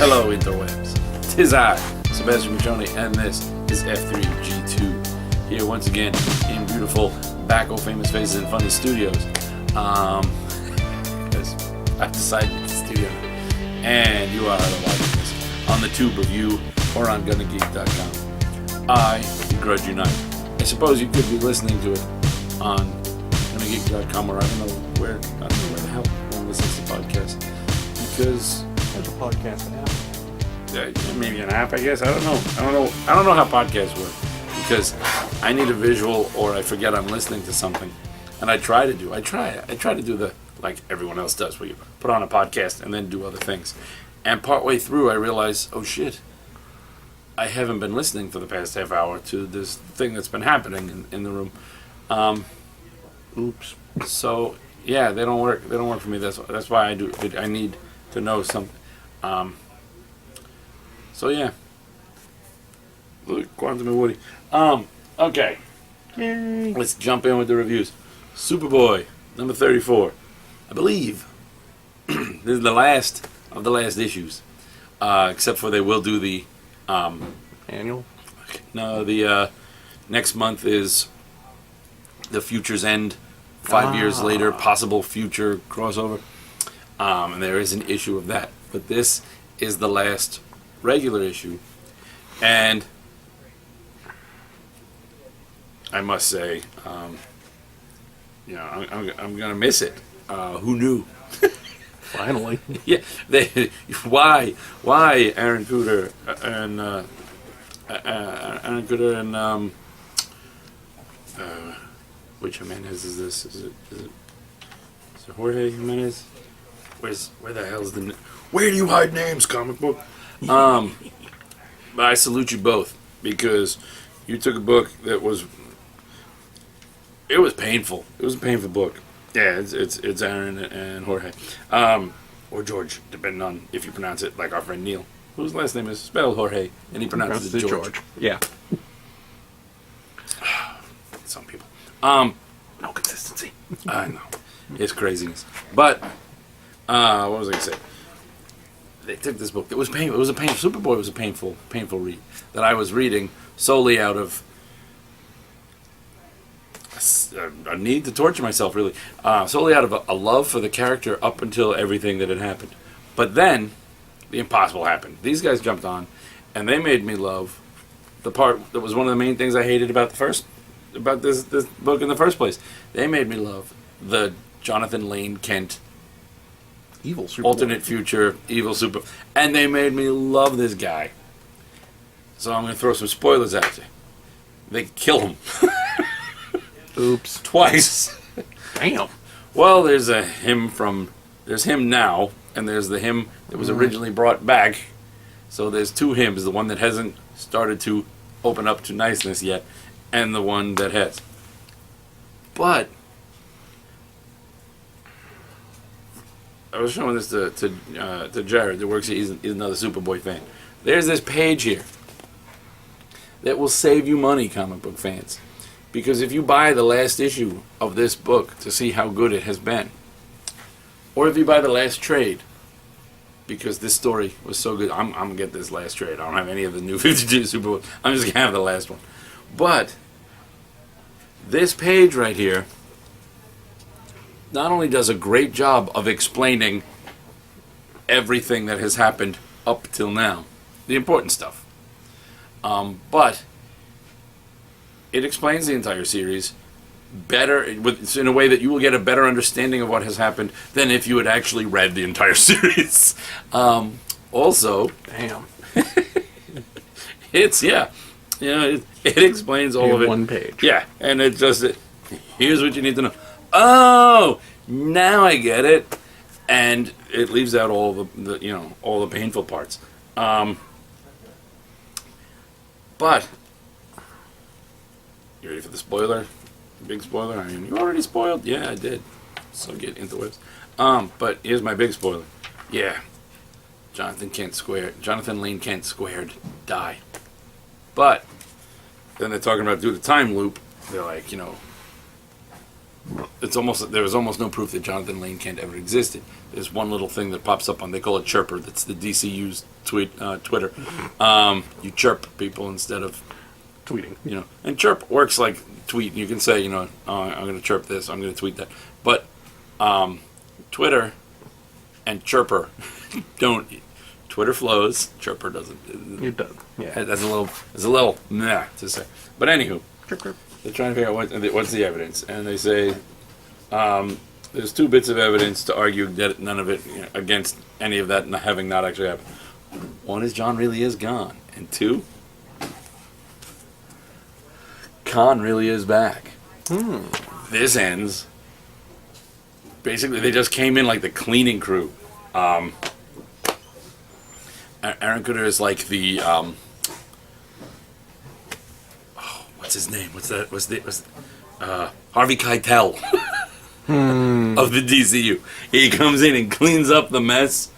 Hello, interwebs. Tis I, Sebastian, and this is F3G2. Here once again in beautiful Backo Famous Faces and Funny Studios. Because I've decided to studio. And you are watching this on the tube review or on GonnaGeek.com. I begrudge you not. I suppose you could be listening to it on GonnaGeek.com or I don't know where the hell one listens to podcasts. Because there's a podcast app. Maybe an app, I guess. I don't know how podcasts work because I need a visual or I forget I'm listening to something. And I try to do the like everyone else does, where you put on a podcast and then do other things. And partway through, I realize, oh shit, I haven't been listening for the past half hour to this thing that's been happening in the room. Oops. So yeah, they don't work. They don't work for me. That's why I do. I need to know something. So yeah. Look, Quantum and Woody. Okay. Yay. Let's jump in with the reviews. Superboy, number 34. I believe this is the last of the last issues. Except for they will do the Annual? No, the next month is the Future's End. 5 years later, possible future crossover. And there is an issue of that. But this is the last regular issue. And I must say, I'm going to miss it. Who knew? Finally. Yeah. Why Aaron Kuder and which Jimenez is this? Is it Jorge Jimenez? Where the hell is where do you hide names, comic book? But I salute you both because you took a book that was painful. It was a painful book. Yeah, it's Aaron and Jorge, or George, depending on if you pronounce it like our friend Neil, whose last name is spelled Jorge, and he pronounces it George. Yeah. Some people. No consistency. I know. It's craziness. But what was I gonna say? They took this book. It was painful. It was a painful. Superboy was a painful read that I was reading solely out of a need to torture myself, really, solely out of a love for the character up until everything that had happened. But then the impossible happened. These guys jumped on, and they made me love the part that was one of the main things I hated about this book in the first place. They made me love the Jonathan Lane Kent Evil Super alternate future evil super, and they made me love this guy. So I'm going to throw some spoilers at you. They kill him. Oops. Twice. Damn. Well, there's him now, and there's the him that was originally brought back. So there's two hymns, the one that hasn't started to open up to niceness yet, and the one that has. But I was showing this to Jared that works here. He's another Superboy fan. There's this page here that will save you money, comic book fans. Because if you buy the last issue of this book to see how good it has been, or if you buy the last trade, because this story was so good, I'm going to get this last trade. I don't have any of the new 52 Superboy. I'm just going to have the last one. But this page right here not only does a great job of explaining everything that has happened up till now, the important stuff, but it explains the entire series better, in a way that you will get a better understanding of what has happened than if you had actually read the entire series. Also, damn, it explains all of it. One page. Yeah, and here's what you need to know. Oh, now I get it, and it leaves out all the painful parts. But you ready for the spoiler? Big spoiler? I mean, you already spoiled? Yeah, I did. So get into it. But here's my big spoiler. Yeah. Jonathan Lane Kent squared, die. But then they're talking about do the time loop. They're like, there was almost no proof that Jonathan Lane Kent ever existed. There's one little thing that pops up on, they call it chirper. That's the DCU's Twitter. You chirp people instead of Tweeting. and chirp works like tweet. You can say, oh, I'm going to chirp this, I'm going to tweet that. But Twitter and chirper don't. Twitter flows, chirper doesn't. It does. Yeah. That's a little meh to say. But anywho, Chirp, chirp. they're trying to figure out what's the evidence, and they say there's two bits of evidence to argue that none of it against any of that having not actually happened. One is John really is gone, and two, Khan really is back. This ends. Basically, they just came in like the cleaning crew. Aaron Kuder is like the what's his name? What's that? Harvey Keitel of the DCU. He comes in and cleans up the mess,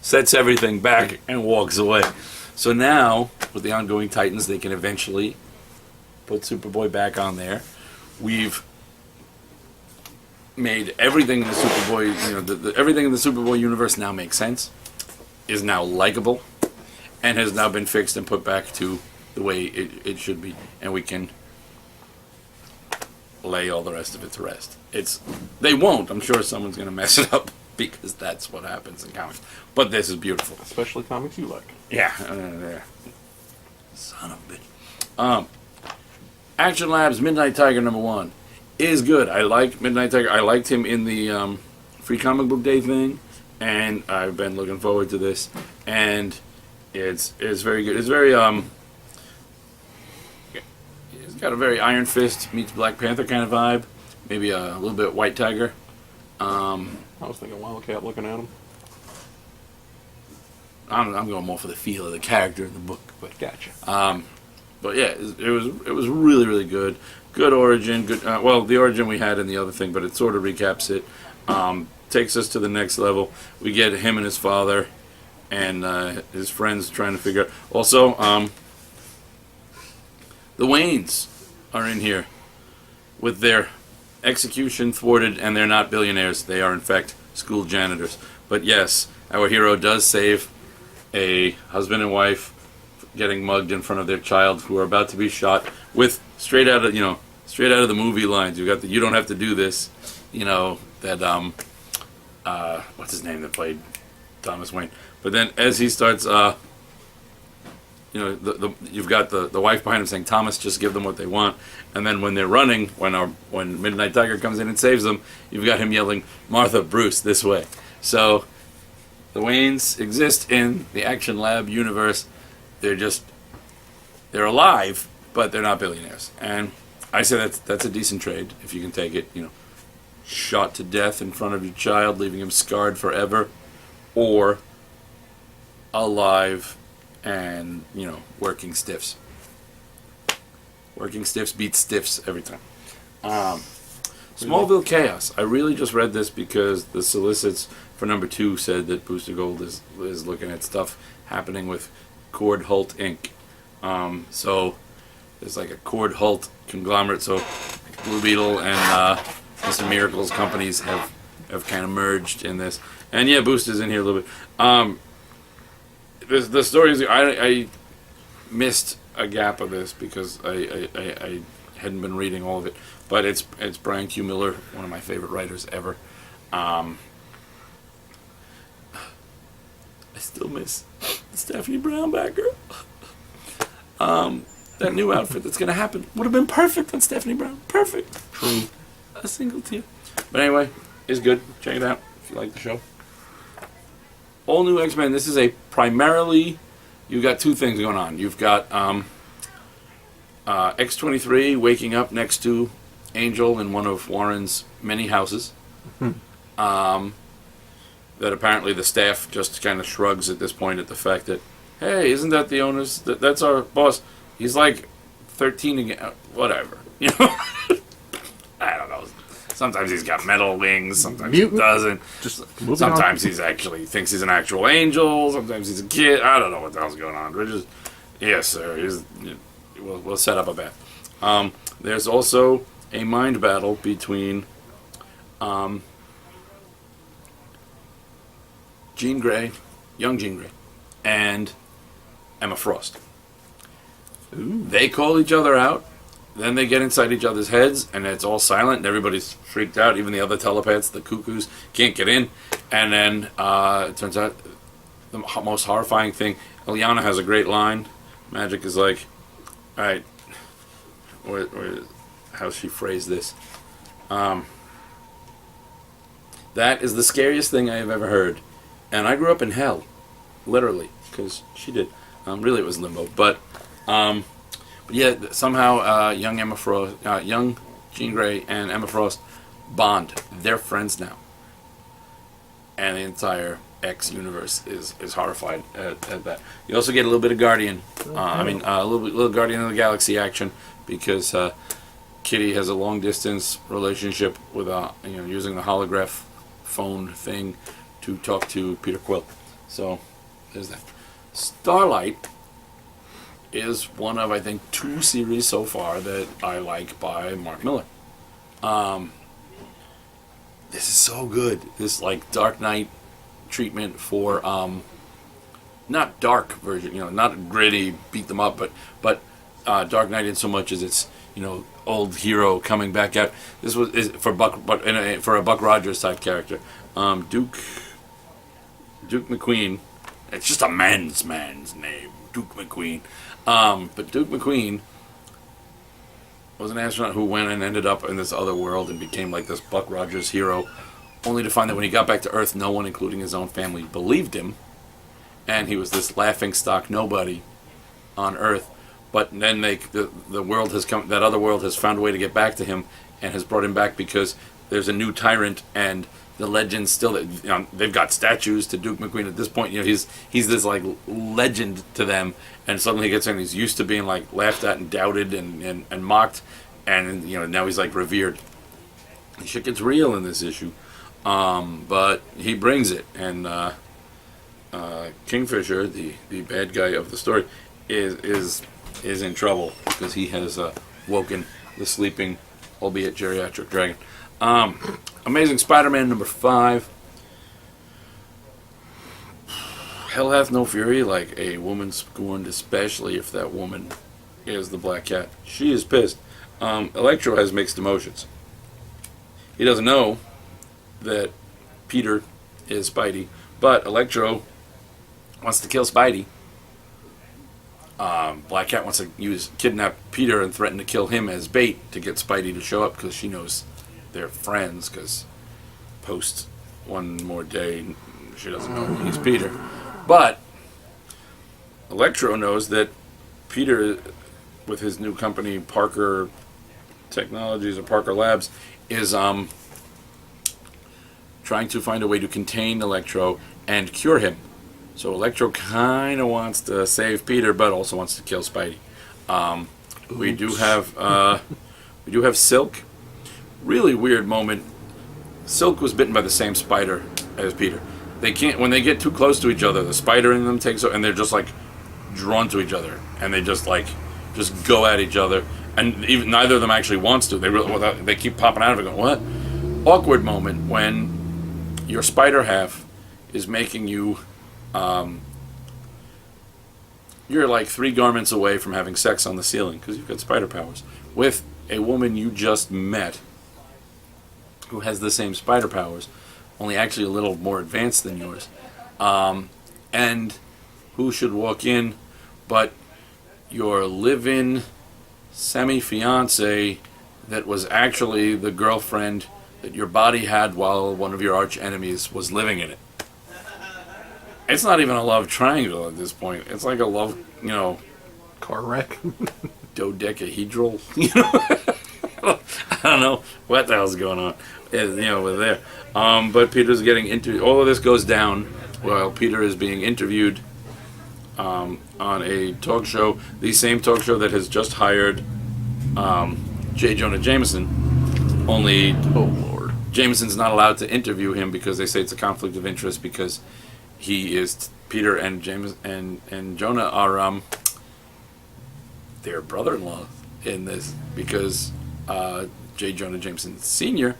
sets everything back, and walks away. So now, with the ongoing Titans, they can eventually put Superboy back on there. We've made everything in the Superboy, everything in the Superboy universe now makes sense, is now likable, and has now been fixed and put back to the way it should be, and we can lay all the rest of it to rest. They won't. I'm sure someone's going to mess it up because that's what happens in comics. But this is beautiful. Especially comics you like. Yeah. Son of a bitch. Action Labs Midnight Tiger #1 is good. I like Midnight Tiger. I liked him in the Free Comic Book Day thing, and I've been looking forward to this. And it's very good. It's very it's got a very Iron Fist meets Black Panther kind of vibe. Maybe a little bit White Tiger. I was thinking Wildcat looking at him. I'm going more for the feel of the character in the book, but Gotcha. But yeah, it was really, really good. Good origin. Good. The origin we had in the other thing, but it sort of recaps it. Takes us to the next level. We get him and his father and his friends trying to figure out. Also, the Waynes are in here with their execution thwarted, and they're not billionaires. They are, in fact, school janitors. But yes, our hero does save a husband and wife getting mugged in front of their child who are about to be shot with straight out of the movie lines. You got the "you don't have to do this," that what's his name that played Thomas Wayne. But then as he starts you've got the wife behind him saying, "Thomas, just give them what they want." And then when they're running, when Midnight Tiger comes in and saves them, you've got him yelling, "Martha, Bruce, this way." So the Waynes exist in the Action Lab universe. They're alive, but they're not billionaires. And I say that's a decent trade if you can take it. Shot to death in front of your child, leaving him scarred forever, or alive and working stiffs. Working stiffs beats stiffs every time. Smallville Chaos. I really just read this because the solicits for #2 said that Booster Gold is looking at stuff happening with Cord Hult Inc. So there's like a Cord Hult conglomerate. So Blue Beetle and Mr. Miracle's companies have kind of merged in this. And yeah, Booster's in here a little bit. The story is I missed a gap of this because I hadn't been reading all of it. But it's Brian Q. Miller, one of my favorite writers ever. I still miss the Stephanie Brown Batgirl. That new outfit that's going to happen would have been perfect on Stephanie Brown. Perfect. A single tear. But anyway, it's good. Check it out if you like the show. All new X-Men. This is primarily, you've got two things going on. You've got X-23 waking up next to Angel in one of Warren's many houses. That apparently the staff just kind of shrugs at this point at the fact that, hey, isn't that the owner's? That's our boss. He's like 13 again. Whatever. I don't know. Sometimes he's got metal wings. Sometimes he doesn't. Sometimes he's actually thinks he's an actual angel. Sometimes he's a kid. I don't know what the hell's going on. We're just, yes, sir. We'll set up a bet. There's also a mind battle between Jean Grey, young Jean Grey, and Emma Frost. Ooh. They call each other out. Then they get inside each other's heads, and it's all silent, and everybody's freaked out. Even the other telepaths, the cuckoos, can't get in. And then it turns out the most horrifying thing, Ileana has a great line. Magic is like, all right, how she phrased this? That is the scariest thing I have ever heard. And I grew up in hell, literally, because she did. Really, it was limbo. But yeah, somehow young Jean Grey and Emma Frost bond. They're friends now. And the entire X universe is horrified at that. You also get a little bit of Guardian. A little Guardian of the Galaxy action because Kitty has a long distance relationship with using the holograph phone thing to talk to Peter Quill. So there's that. Starlight is one of, I think, 2 series so far that I like by Mark Miller. This is so good. This like Dark Knight treatment for not dark version, not gritty, beat them up, but Dark Knight in so much as it's old hero coming back out. This is for Buck, but for a Buck Rogers type character. Duke McQueen. It's just a man's name, Duke McQueen. But Duke McQueen was an astronaut who went and ended up in this other world and became like this Buck Rogers hero, only to find that when he got back to Earth, no one, including his own family, believed him, and he was this laughingstock nobody on Earth. But then the world has come, that other world has found a way to get back to him and has brought him back because there's a new tyrant, and the legends still, they've got statues to Duke McQueen at this point. He's this like legend to them, and suddenly he gets in. He's used to being like laughed at and doubted and mocked, and now he's like revered. The shit gets real in this issue, but he brings it, and Kingfisher, the bad guy of the story, is in trouble because he has woken the sleeping, albeit geriatric dragon. Amazing Spider-Man number 5. Hell hath no fury like a woman scorned, especially if that woman is the Black Cat. She is pissed. Electro has mixed emotions. He doesn't know that Peter is Spidey, but Electro wants to kill Spidey. Black Cat wants to kidnap Peter and threaten to kill him as bait to get Spidey to show up because she knows they're friends, because post one more day she doesn't know he's Peter. But Electro knows that Peter, with his new company Parker Technologies or Parker Labs, is trying to find a way to contain Electro and cure him. So Electro kind of wants to save Peter, but also wants to kill Spidey. We do have Silk. Really weird moment. Silk was bitten by the same spider as Peter. They can't, when they get too close to each other, the spider in them takes over, and they're just like drawn to each other, and they just go at each other, and even neither of them actually wants to. They keep popping out of it, going, what? Awkward moment when your spider half is making you. You're like 3 garments away from having sex on the ceiling because you've got spider powers with a woman you just met who has the same spider powers, only actually a little more advanced than yours. And who should walk in but your live-in semi-fiance that was actually the girlfriend that your body had while one of your arch enemies was living in it. It's not even a love triangle at this point. It's like a love, Car wreck. dodecahedral. I don't know what the hell's going on. With there. But Peter's getting into all of this goes down while Peter is being interviewed on a talk show, the same talk show that has just hired J. Jonah Jameson. Only, Oh Lord, Jameson's not allowed to interview him because they say it's a conflict of interest because he is Peter and James and Jonah are their brother-in-law in this because J. Jonah Jameson Sr.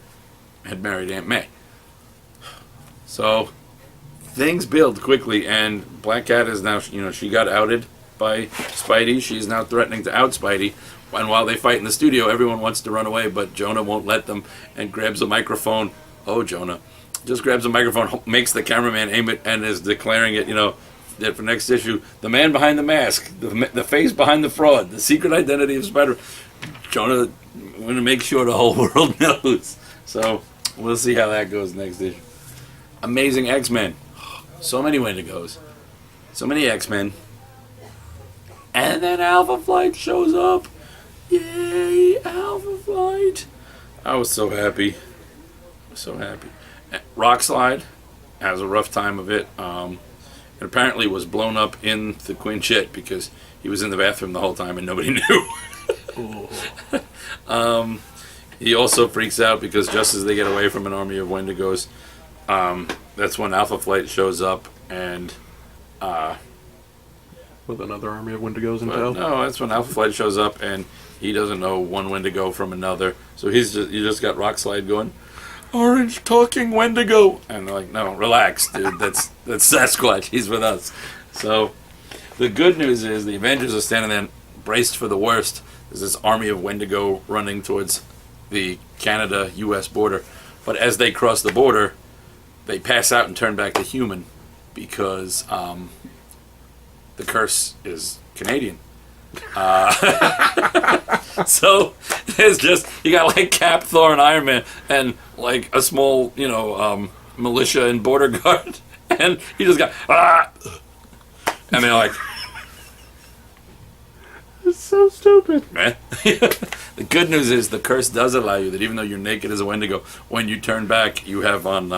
had married Aunt May. So things build quickly, and Black Cat is now, she got outed by Spidey. She's now threatening to out Spidey. And while they fight in the studio, everyone wants to run away, but Jonah won't let them and grabs a microphone. Oh, Jonah. Just grabs a microphone, makes the cameraman aim it, and is declaring it, that for next issue, the man behind the mask, the face behind the fraud, the secret identity of Spider. Jonah, want to make sure the whole world knows. So we'll see how that goes next issue. Amazing X-Men. So many Wendigos. So many X-Men. And then Alpha Flight shows up. Yay, Alpha Flight. I was so happy. So happy. Rockslide has a rough time of it. And apparently was blown up in the Quinjet because he was in the bathroom the whole time and nobody knew. He also freaks out because just as they get away from an army of Wendigos, that's when Alpha Flight shows up and with another army of Wendigos in tow? No, that's when Alpha Flight shows up and he doesn't know one Wendigo from another. So you just got Rockslide going, "Orange talking Wendigo," and they're like, "No, relax, dude. That's Sasquatch. He's with us." So the good news is the Avengers are standing there braced for the worst. There's this army of Wendigo running towards the Canada-U.S. border, but as they cross the border, they pass out and turn back to human because the curse is Canadian. So there's just, you got like Cap, Thor, and Iron Man, and like a small, militia and border guard, and he just got, and they're like, it's so stupid. eh? The good news is the curse does allow you that even though you're naked as a Wendigo, when you turn back, you have on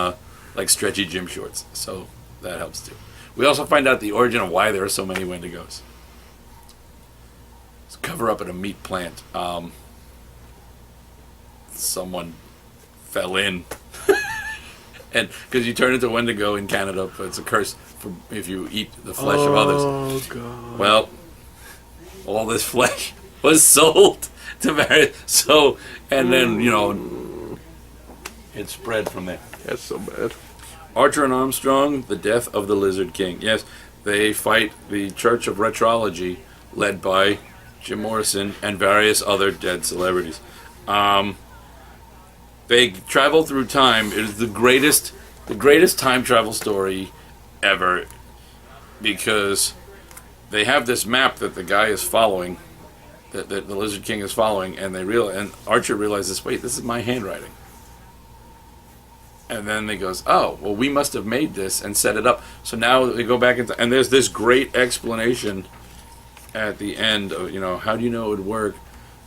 like stretchy gym shorts, so that helps too. We also find out the origin of why there are so many Wendigos. It's cover up at a meat plant. Someone fell in. And because you turn into a Wendigo in Canada, but it's a curse for if you eat the flesh of others. Oh, God. Well, all this flesh was sold to various. So, and then, it spread from there. That's so bad. Archer and Armstrong, the death of the Lizard King. Yes, they fight the Church of Retrology, led by Jim Morrison and various other dead celebrities. They travel through time. It is the greatest time travel story ever, because they have this map that the guy is following, that the Lizard King is following, and and Archer realizes, wait, this is my handwriting. And then they goes, oh, well, we must have made this and set it up. So now they go back and there's this great explanation at the end of, how do you know it would work?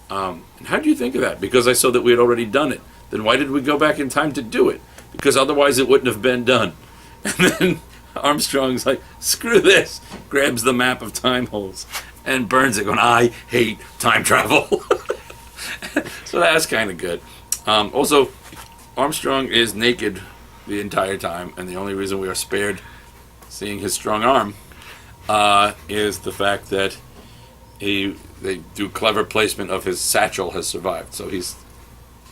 And how do you think of that? Because I saw that we had already done it. Then why did we go back in time to do it? Because otherwise it wouldn't have been done. And then Armstrong's like, screw this, grabs the map of time holes and burns it, going, I hate time travel. So that's kind of good. Also, Armstrong is naked the entire time, and the only reason we are spared seeing his strong arm is the fact that they do clever placement of his satchel has survived. So he's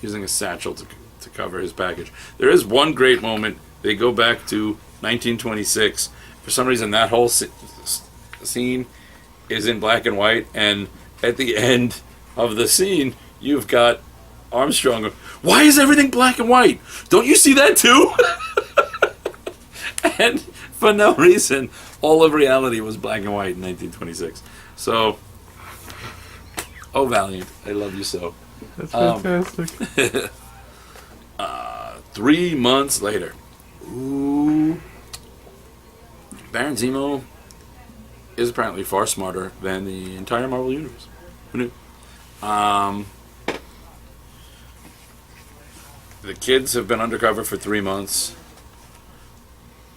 using a satchel to cover his package. There is one great moment. They go back to 1926. For some reason, that whole scene is in black and white, and at the end of the scene, you've got Armstrong going, why is everything black and white? Don't you see that too? And for no reason, all of reality was black and white in 1926. So, oh Valiant, I love you so. That's fantastic. 3 months later. Ooh. Baron Zemo is apparently far smarter than the entire Marvel Universe. Who knew? The kids have been undercover for 3 months.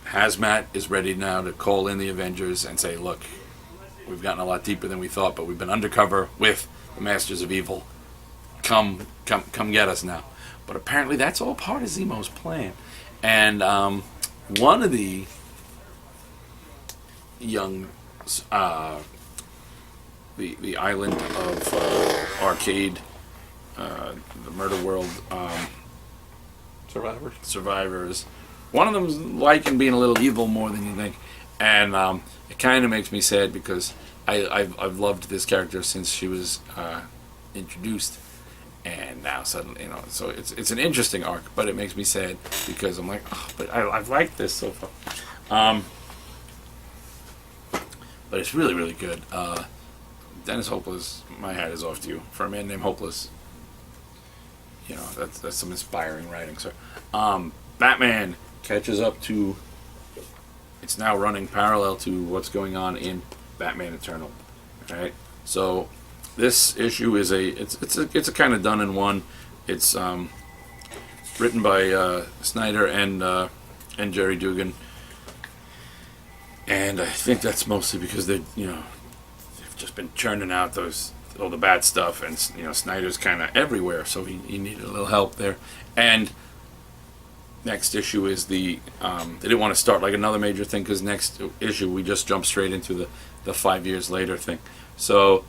Hazmat is ready now to call in the Avengers and say, look, we've gotten a lot deeper than we thought, but we've been undercover with the Masters of Evil. Come get us now. But apparently that's all part of Zemo's plan. And one of the young, the island of Arcade, the Murder World, Survivors. One of them's liking being a little evil more than you think, and it kind of makes me sad because I've loved this character since she was introduced, and now suddenly, so it's an interesting arc, but it makes me sad because I'm like, oh, but I've liked this so far. But it's really, really good. Dennis Hopeless, my hat is off to you. For a man named Hopeless, that's some inspiring writing, sir. Batman catches up to. It's now running parallel to what's going on in Batman Eternal. Right? So this issue is it's a kind of done in one. It's written by Snyder and Jerry Dugan. And I think that's mostly because they've just been churning out all the bad stuff, and Snyder's kind of everywhere, so he needed a little help there. And next issue is they didn't want to start like another major thing because next issue we just jump straight into the 5 years later thing. So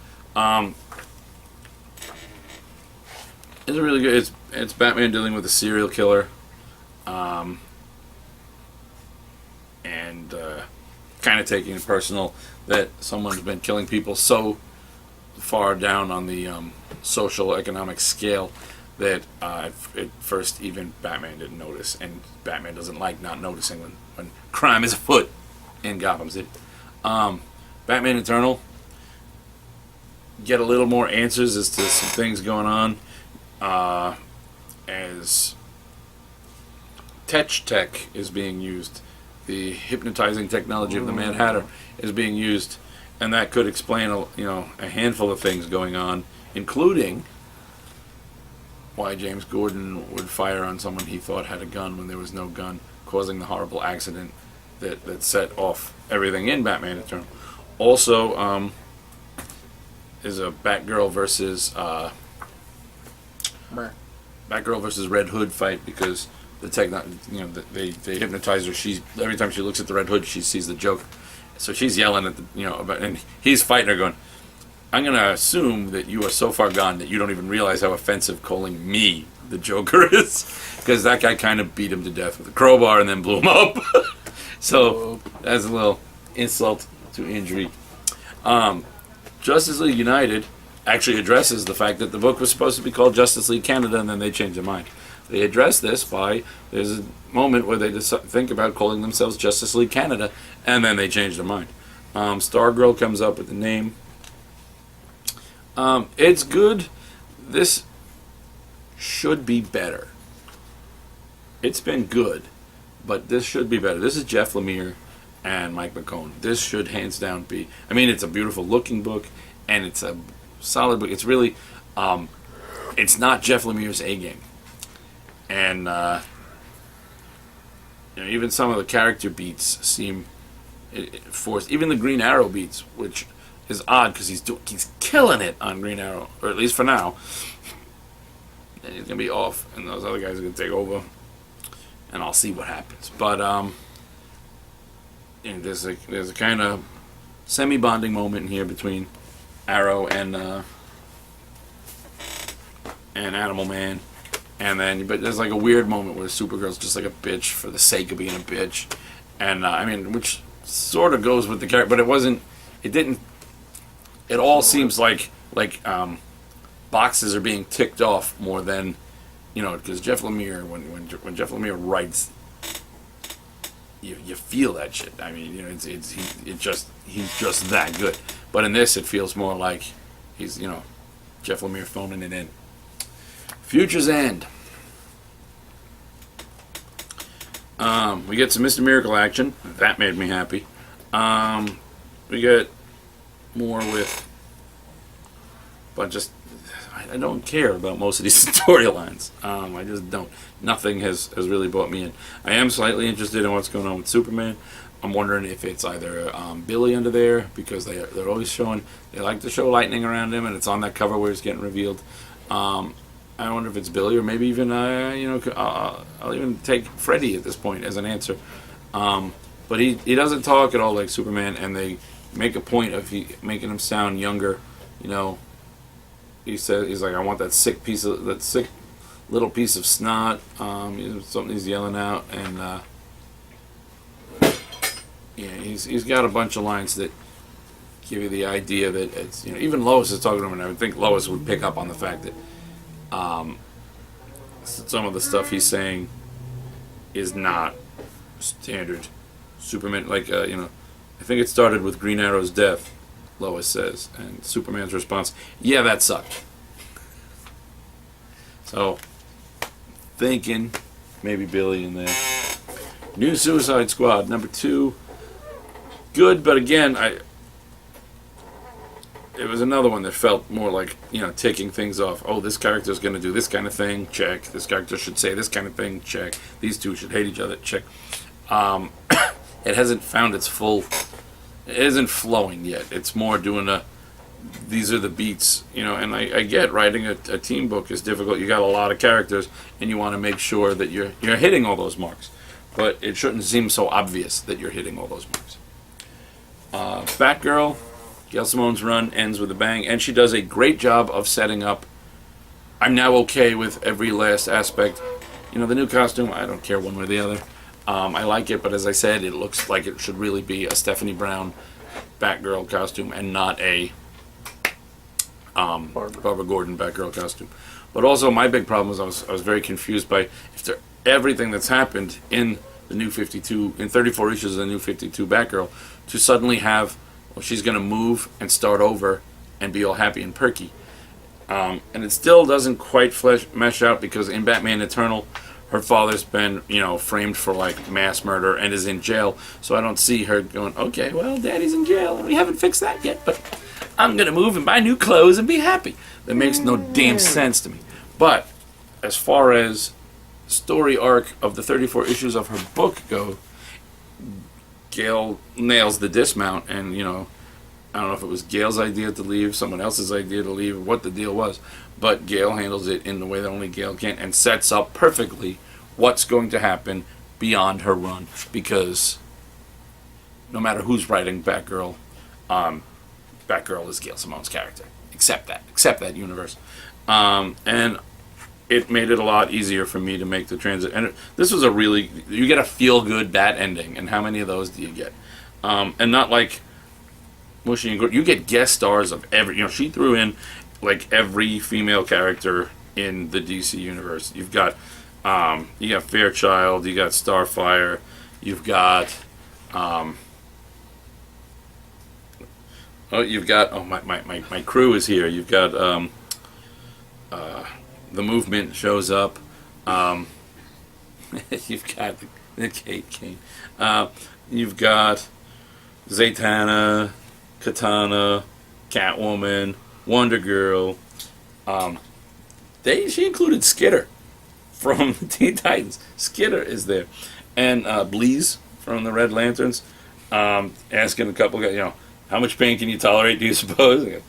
it's really good. It's Batman dealing with a serial killer, and kind of taking it personal that someone's been killing people so far down on the social economic scale that at first even Batman didn't notice, and Batman doesn't like not noticing when crime is afoot in Gotham City. Batman Eternal, get a little more answers as to some things going on, as Tech is being used. The hypnotizing technology of the Mad Hatter is being used, and that could explain a handful of things going on, including why James Gordon would fire on someone he thought had a gun when there was no gun, causing the horrible accident that set off everything in Batman Eternal. Also, is a Batgirl versus Red Hood fight because they hypnotize her. Every time she looks at the Red Hood, she sees the Joker. So she's yelling at and he's fighting her, going, "I'm going to assume that you are so far gone that you don't even realize how offensive calling me the Joker is," because that guy kind of beat him to death with a crowbar and then blew him up. So that's a little insult to injury. Justice League United actually addresses the fact that the book was supposed to be called Justice League Canada, and then they changed their mind. They address this by, there's a moment where they think about calling themselves Justice League Canada, and then they change their mind. Stargirl comes up with the name. It's good. This should be better. It's been good, but this should be better. This is Jeff Lemire and Mike McKone. This should hands down be. I mean, it's a beautiful looking book, and it's a solid book. It's really, it's not Jeff Lemire's A game. And even some of the character beats seem forced. Even the Green Arrow beats, which is odd because he's killing it on Green Arrow, or at least for now. And he's gonna be off, and those other guys are gonna take over, and I'll see what happens. But there's a kind of semi-bonding moment in here between Arrow and Animal Man. And then, but there's like a weird moment where Supergirl's just like a bitch for the sake of being a bitch, and which sort of goes with the character, but it didn't. It all seems like boxes are being ticked off more than, because Jeff Lemire, when Jeff Lemire writes, you feel that shit. I mean, he's just that good. But in this, it feels more like he's Jeff Lemire phoning it in. Future's End. We get some Mr. Miracle action. That made me happy. We get more with, but just I don't care about most of these storylines. I just don't. Nothing has really brought me in. I am slightly interested in what's going on with Superman. I'm wondering if it's either Billy under there, because they're always showing, they like to show lightning around him, and it's on that cover where he's getting revealed. I wonder if it's Billy, or maybe even I'll even take Freddy at this point as an answer. But he doesn't talk at all like Superman, and they make a point of making him sound younger. He says, he's like, I want that sick little piece of snot, something he's yelling out, and yeah, he's got a bunch of lines that give you the idea that it's, even Lois is talking to him, and I would think Lois would pick up on the fact that some of the stuff he's saying is not standard Superman. Like I think it started with Green Arrow's death, Lois says, and Superman's response, "Yeah, that sucked." So, thinking maybe Billy in there. New Suicide Squad #2, good, but again, it was another one that felt more like, ticking things off. Oh, this character's going to do this kind of thing, check. This character should say this kind of thing, check. These two should hate each other, check. It hasn't found its full, it isn't flowing yet. It's more doing these are the beats, and I get writing a team book is difficult. You got a lot of characters, and you want to make sure that you're hitting all those marks. But it shouldn't seem so obvious that you're hitting all those marks. Batgirl, Gail Simone's run ends with a bang, and she does a great job of setting up. I'm now okay with every last aspect. The new costume, I don't care one way or the other. I like it, but as I said, it looks like it should really be a Stephanie Brown Batgirl costume and not a Barbara Gordon Batgirl costume. But also, my big problem was I was very confused by everything that's happened in the new 52, in 34 issues of the new 52 Batgirl, to suddenly have, well, she's going to move and start over and be all happy and perky. And it still doesn't quite mesh out, because in Batman Eternal, her father's been, framed for like mass murder and is in jail. So I don't see her going, okay, well, Daddy's in jail and we haven't fixed that yet, but I'm going to move and buy new clothes and be happy. That makes no damn sense to me. But as far as story arc of the 34 issues of her book go, Gail nails the dismount, and I don't know if it was Gail's idea to leave, someone else's idea to leave, what the deal was, but Gail handles it in the way that only Gail can, and sets up perfectly what's going to happen beyond her run, because no matter who's writing Batgirl, Batgirl is Gail Simone's character. Accept that universe. And it made it a lot easier for me to make the transit. And this was you get a feel-good Bat ending, and how many of those do you get? And not like mushy and good. You get guest stars of every, she threw in like every female character in the DC universe. You've got, Fairchild, you got Starfire, you've got, my crew is here. You've got, the Movement shows up. You've got the Kate King. You've got Zatanna, Katana, Catwoman, Wonder Girl. She included Skitter from Teen Titans. Skitter is there, and Bleeze from the Red Lanterns. Asking a couple guys, how much pain can you tolerate? Do you suppose?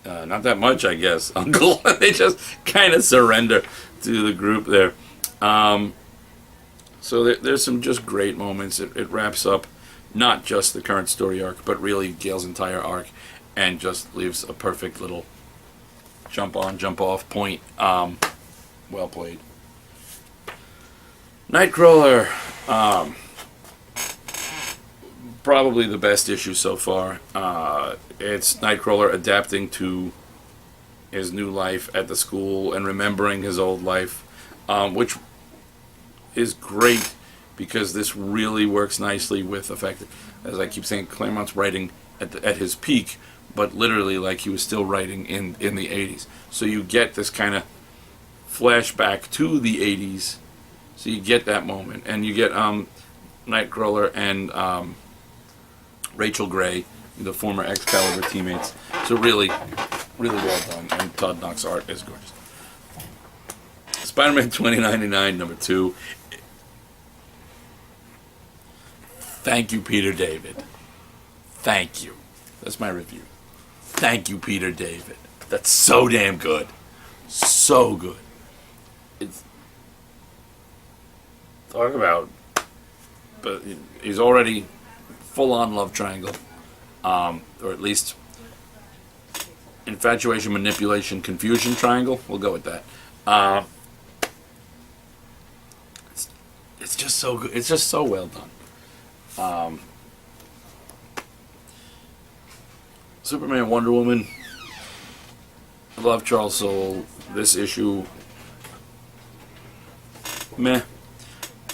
Not that much, I guess, Uncle. They just kind of surrender to the group there. So there's some just great moments. It wraps up not just the current story arc, but really Gail's entire arc, and just leaves a perfect little jump on, jump off point. Well played. Nightcrawler. Probably the best issue so far. It's Nightcrawler adapting to his new life at the school and remembering his old life, which is great, because this really works nicely with the fact that, as I keep saying, Claremont's writing at his peak, but literally like he was still writing in the 80s. So you get this kind of flashback to the 80s, so you get that moment, and you get Nightcrawler and Rachel Gray, the former Excalibur teammates. So really, really well done, and Todd Knox's art is gorgeous. Spider-Man 2099 #2. Thank you, Peter David. Thank you. That's my review. Thank you, Peter David. That's so damn good. So good. It's talk about, but he's already full-on love triangle, or at least infatuation, manipulation, confusion triangle. We'll go with that. it's just so good. It's just so well done. Superman, Wonder Woman. I love Charles Soule. This issue, meh,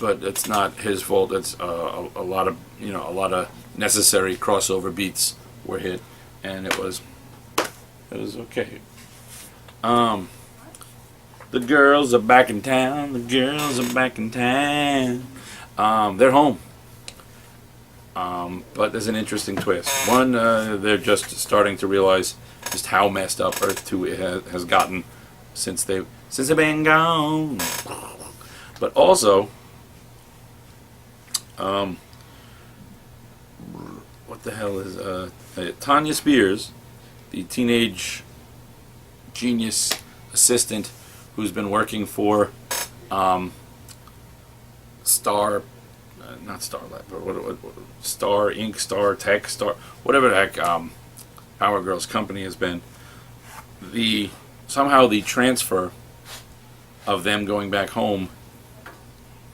but it's not his fault. It's a lot of necessary crossover beats were hit, and it was okay. The girls are back in town. The girls are back in town. They're home. But there's an interesting twist. One, they're just starting to realize just how messed up Earth 2 has gotten since they've been gone. But also, what the hell is Tanya Spears, the teenage genius assistant who's been working for Star, not Starlight, but what Star Inc., Star Tech, Star, whatever the heck Power Girl's company has been. Somehow the transfer of them going back home,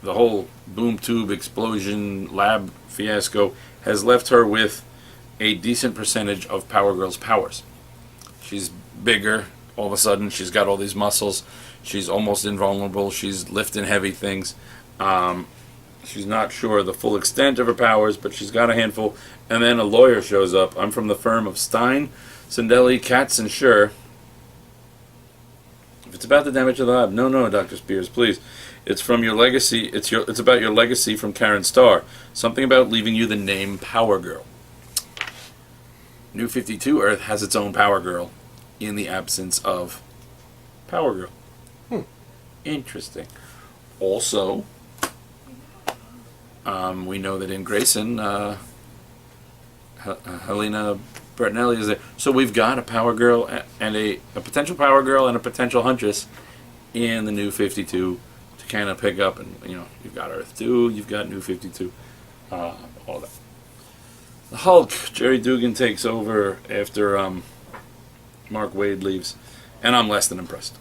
the whole boom tube explosion lab fiasco, has left her with a decent percentage of Power Girl's powers. She's bigger. All of a sudden, she's got all these muscles. She's almost invulnerable. She's lifting heavy things. She's not sure the full extent of her powers, but she's got a handful. And then a lawyer shows up. I'm from the firm of Stein, Sindelli, Katz, and Schur. If it's about the damage to the lab, no, Dr. Spears, please. It's from your legacy. It's about your legacy from Karen Starr. Something about leaving you the name Power Girl. New 52 Earth has its own Power Girl in the absence of Power Girl. Interesting. Also, we know that in Grayson, Helena Bertinelli is there. So we've got a Power Girl and a potential Power Girl and a potential Huntress in the New 52 to kind of pick up. And, you've got Earth 2, you've got New 52, all that. The Hulk, Jerry Dugan takes over after Mark Waid leaves, and I'm less than impressed.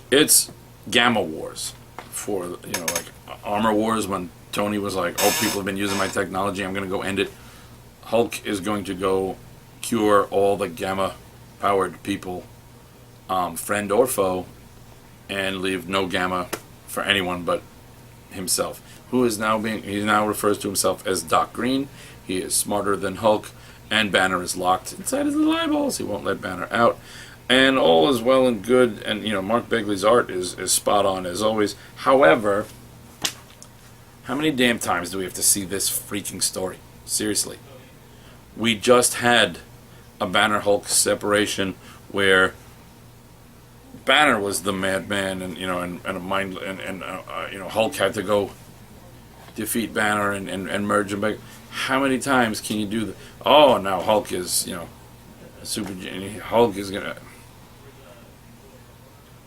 It's Gamma Wars for, like Armor Wars when Tony was like, oh, people have been using my technology, I'm going to go end it. Hulk is going to go cure all the Gamma-powered people, friend or foe, and leave no Gamma for anyone but himself. He now refers to himself as Doc Green. He is smarter than Hulk, and Banner is locked inside his little eyeballs. He won't let Banner out. And all is well and good, and Mark Begley's art is spot on as always. However, how many damn times do we have to see this freaking story? Seriously. We just had a Banner Hulk separation where Banner was the madman, and a mind, and Hulk had to go defeat Banner and merge them back. How many times can you do that? Oh, now Hulk is, super genius. Hulk is gonna.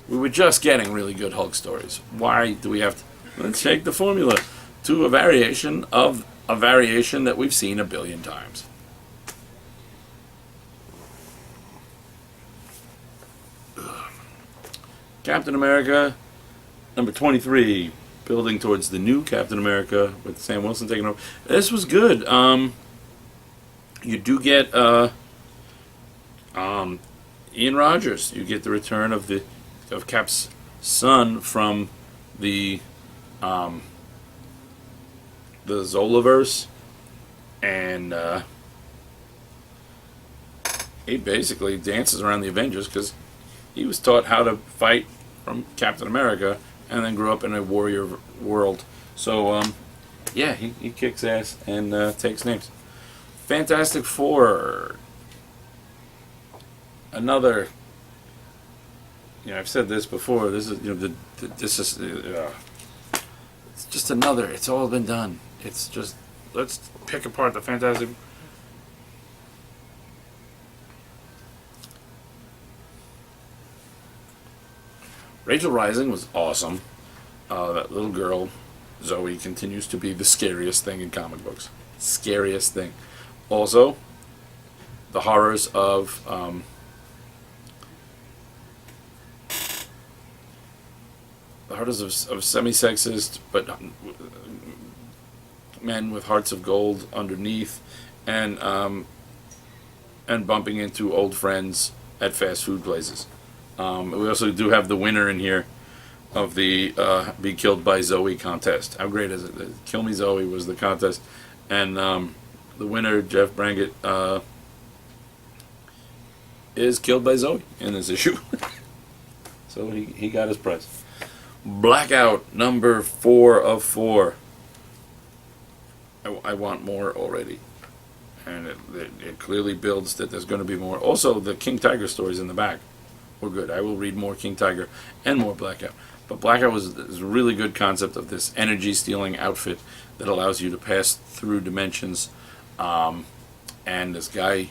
We were just getting really good Hulk stories. Why do we have to? Let's shake the formula to a variation of a variation that we've seen a billion times. Captain America, number 23, building towards the new Captain America with Sam Wilson taking over. This was good. You do get Ian Rogers. You get the return of Cap's son from the Zolaverse, and he basically dances around the Avengers because he was taught how to fight from Captain America and then grew up in a warrior world. So, he kicks ass and takes names. Fantastic Four. Another. I've said this before. This is it's just another. It's all been done. It's just, let's pick apart the Fantastic. Rachel Rising was awesome. That little girl, Zoe, continues to be the scariest thing in comic books. Scariest thing. Also, the horrors of. The daughters of semi-sexist, but men with hearts of gold underneath, and bumping into old friends at fast food places. We also do have the winner in here of the Be Killed by Zoe contest. How great is it? Kill Me Zoe was the contest, and the winner, Jeff Brangett, is killed by Zoe in this issue. So he got his prize. Blackout number 4 of 4. I want more already. And it clearly builds that there's going to be more. Also, the King Tiger stories in the back were good. I will read more King Tiger and more Blackout. But Blackout is a really good concept of this energy-stealing outfit that allows you to pass through dimensions. And this guy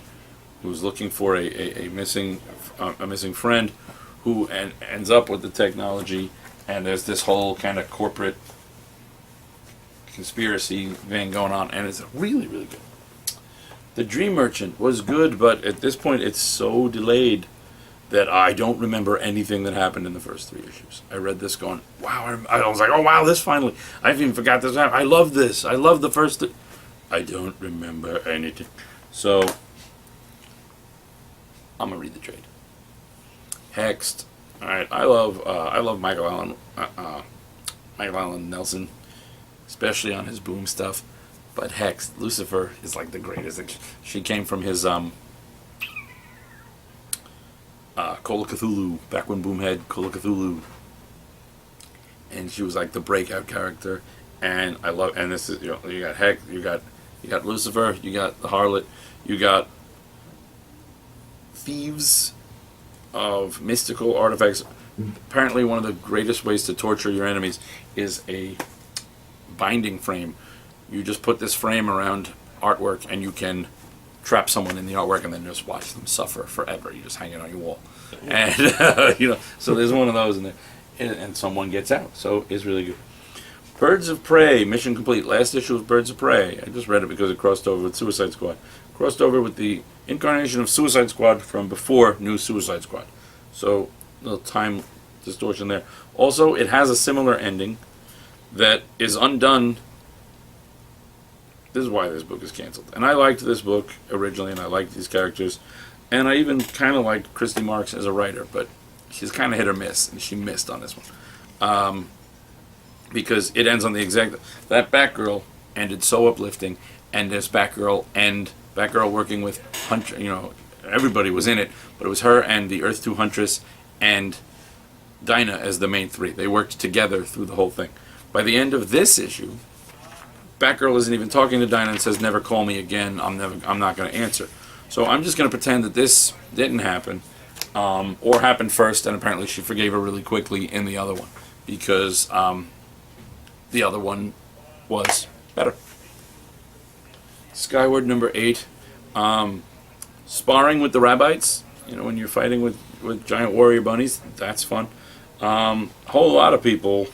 who's looking for a missing friend who ends up with the technology, and there's this whole kind of corporate conspiracy thing going on, and it's really, really good. The Dream Merchant was good, but at this point it's so delayed that I don't remember anything that happened in the first 3 issues. I read this going, wow, I was like, oh wow, this finally, I even forgot this happened. I love this. I love the first. I don't remember anything. So, I'm gonna read the trade. Hexed. All right, I love Michael Allen Nelson, especially on his Boom stuff. But Hexed, Lucifer is like the greatest. She came from his Call of Cthulhu, back when Boom had Call of Cthulhu, and she was like the breakout character. And I love. And this is, you got Hex, you got Lucifer, you got the Harlot, you got thieves of mystical artifacts. Apparently, one of the greatest ways to torture your enemies is a binding frame. You just put this frame around artwork, and you can trap someone in the artwork, and then just watch them suffer forever. You just hang it on your wall, and so there's one of those in there, and someone gets out. So it's really good. Birds of Prey, mission complete. Last issue of Birds of Prey. I just read it because it crossed over with Suicide Squad. Crossed over with the incarnation of Suicide Squad from before New Suicide Squad. So, a little time distortion there. Also, it has a similar ending that is undone. This is why this book is canceled. And I liked this book originally, and I liked these characters. And I even kind of liked Christy Marks as a writer, but she's kind of hit or miss, and she missed on this one. Because it ends on the exact... That Batgirl ended so uplifting, and this Batgirl working with Hunter, everybody was in it, but it was her and the Earth 2 Huntress and Dinah as the main 3. They worked together through the whole thing. By the end of this issue, Batgirl isn't even talking to Dinah and says, "Never call me again. I'm not going to answer." So I'm just going to pretend that this didn't happen, or happened first, and apparently she forgave her really quickly in the other one, because the other one was better. Skyward number 8. Sparring with the Rabbites. When you're fighting with giant warrior bunnies, that's fun. Whole lot of people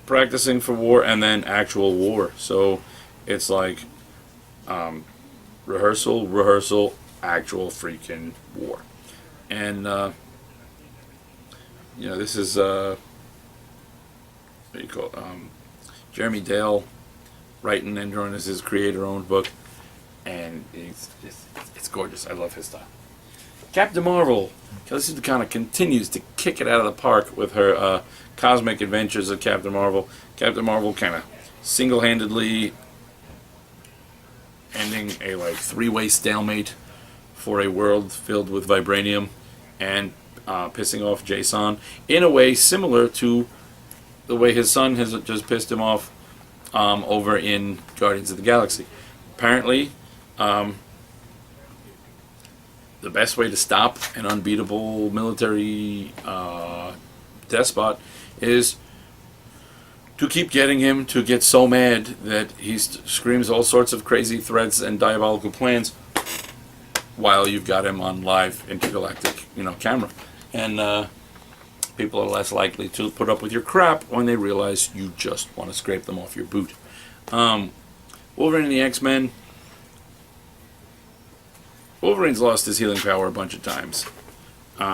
practicing for war and then actual war. So it's like rehearsal, actual freaking war. And this is what do you call it? Jeremy Dale writing and drawing as his creator-owned book, and it's gorgeous. I love his style. Captain Marvel. Kelsey kind of continues to kick it out of the park with her cosmic adventures of Captain Marvel. Captain Marvel kind of single-handedly ending a 3-way stalemate for a world filled with vibranium and pissing off Jason in a way similar to the way his son has just pissed him off over in Guardians of the Galaxy. Apparently, the best way to stop an unbeatable military despot is to keep getting him to get so mad that he screams all sorts of crazy threats and diabolical plans while you've got him on live intergalactic, camera. And people are less likely to put up with your crap when they realize you just want to scrape them off your boot. Wolverine and the X-Men. Wolverine's lost his healing power a bunch of times.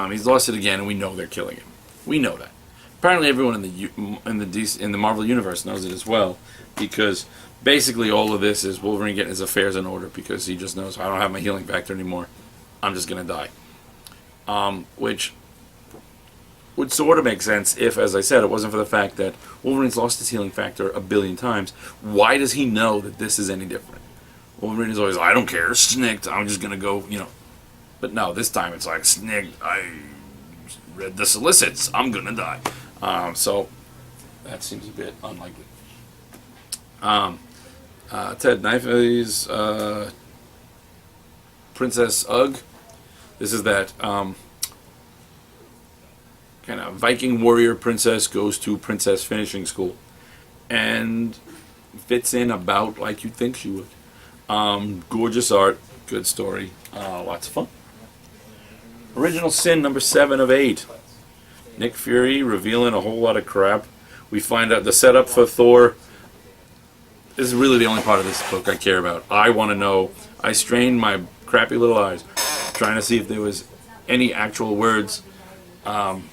He's lost it again, and we know they're killing him. We know that. apparently everyone in the Marvel universe knows it as well, because basically all of this is Wolverine getting his affairs in order because he just knows, I don't have my healing factor anymore. I'm just gonna die. Which would sort of make sense if, as I said, it wasn't for the fact that Wolverine's lost his healing factor a billion times. Why does he know that this is any different? Wolverine is always, I don't care, snicked, I'm just gonna go, But no, this time it's like, snicked, I read the solicits, I'm gonna die. So that seems a bit unlikely. Ted Knifey's Princess Ugg. This is that kind of Viking warrior princess goes to princess finishing school and fits in about like you'd think she would. Gorgeous art, good story, lots of fun. Original Sin number 7 of 8. Nick Fury revealing a whole lot of crap. We find out the setup for Thor. This is really the only part of this book I care about. I want to know. I strained my crappy little eyes trying to see if there was any actual words in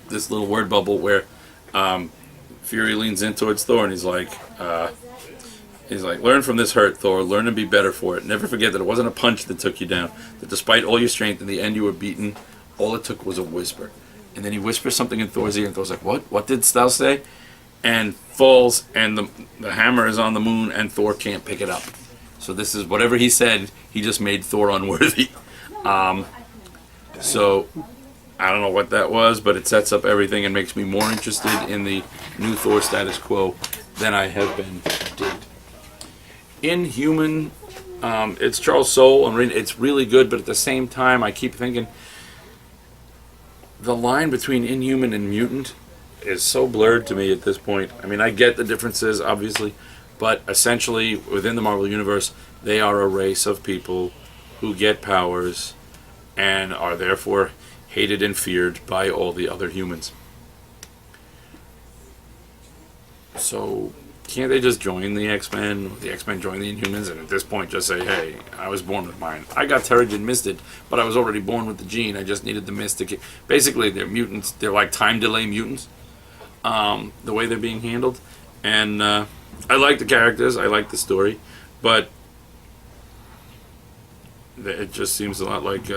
this little word bubble where Fury leans in towards Thor and he's like, learn from this hurt, Thor. Learn to be better for it. Never forget that it wasn't a punch that took you down. That despite all your strength, in the end you were beaten. All it took was a whisper. And then he whispers something in Thor's ear, and Thor's like, what? What did thou say? And falls, and the hammer is on the moon, and Thor can't pick it up. So this is whatever he said, he just made Thor unworthy. So I don't know what that was, but it sets up everything and makes me more interested in the new Thor status quo than I have been to date. Inhuman, it's Charles Soule, and it's really good, but at the same time, I keep thinking the line between Inhuman and Mutant is so blurred to me at this point. I mean, I get the differences, obviously, but essentially, within the Marvel Universe, they are a race of people who get powers and are therefore hated and feared by all the other humans. So, can't they just join the X-Men, or the X-Men join the Inhumans, and at this point just say, hey, I was born with mine. I got Terrigen Misted, but I was already born with the gene. I just needed the mist to basically, they're mutants. They're like time delay mutants, the way they're being handled. And I like the characters. I like the story. But it just seems a lot like,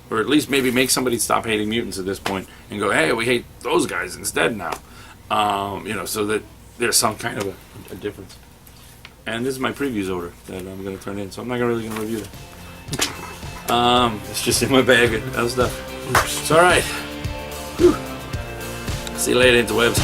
or at least maybe make somebody stop hating mutants at this point and go, hey, we hate those guys instead now. So that there's some kind of a difference. And this is my previews order that I'm going to turn in, so I'm not really going to review that. It's just in my bag of stuff. It's alright. See you later, interwebs.